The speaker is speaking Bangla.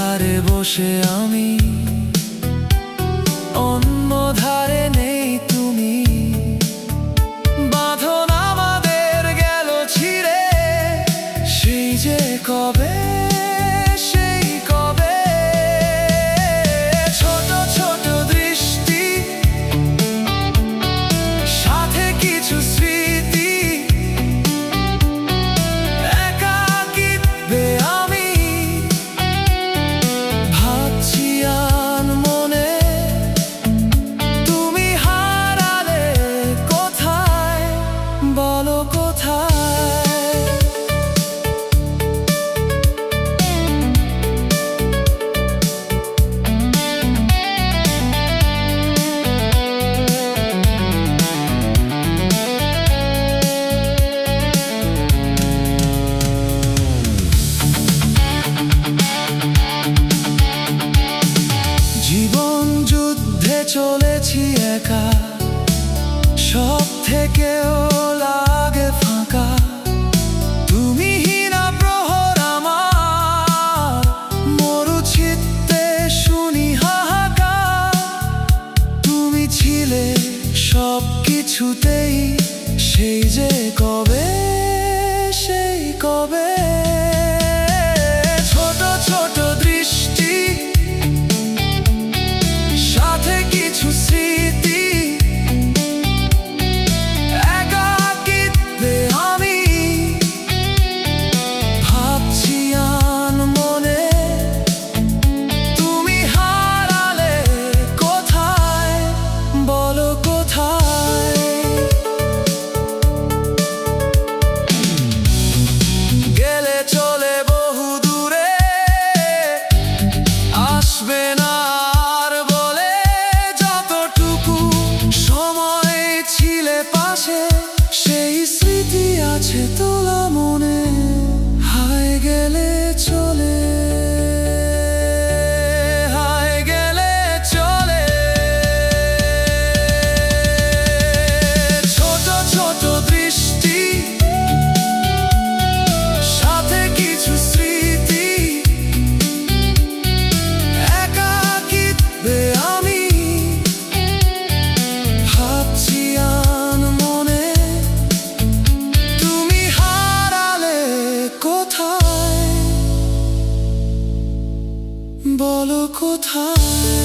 ধারে বসে আমি, অন্য ধারে নেই তুমি। বাঁধন আমাদের গেল ছিঁড়ে, সেই যে কবে, সেই কবে। ছোট ছোট দৃষ্টি, সাথে কিছু স্মৃতি, একাকিত্বে আমি ভাবছি আনমনে। তুমি হারালে কোথায়, বলো কোথায়? জীবন যুদ্ধে চলেছি একা, সব থেকেও লাগে ফাঁকা। তুমি হীনা প্রহর আমার, মরুচিত্তে শুনি হাহাকার। তুমি ছিলে সব কিছুতেই, সেই যে কবে, সেই কবে। ছোট ছোট দৃষ্টি, সাথে কিছু স্মৃতি, একাকিত্বে আমি ভাবছি আনমনে। তুমি হারালে কোথায়, বলো কোথায়? গেলে চলে বহু দূরে, আসবে না আর বলে। যতটুকু সময় ছিলে পাশে, সেই স্মৃতি আছে তোলা মনে। হায় গেলে চলে, হায় গেলে চলে। ছোট ছোট দৃষ্টি, সাথে কিছু স্মৃতি, একাকিত্বে আমি ভাবছি আনমনে। তুমি হারালে কোথায়, বলো কোথায়?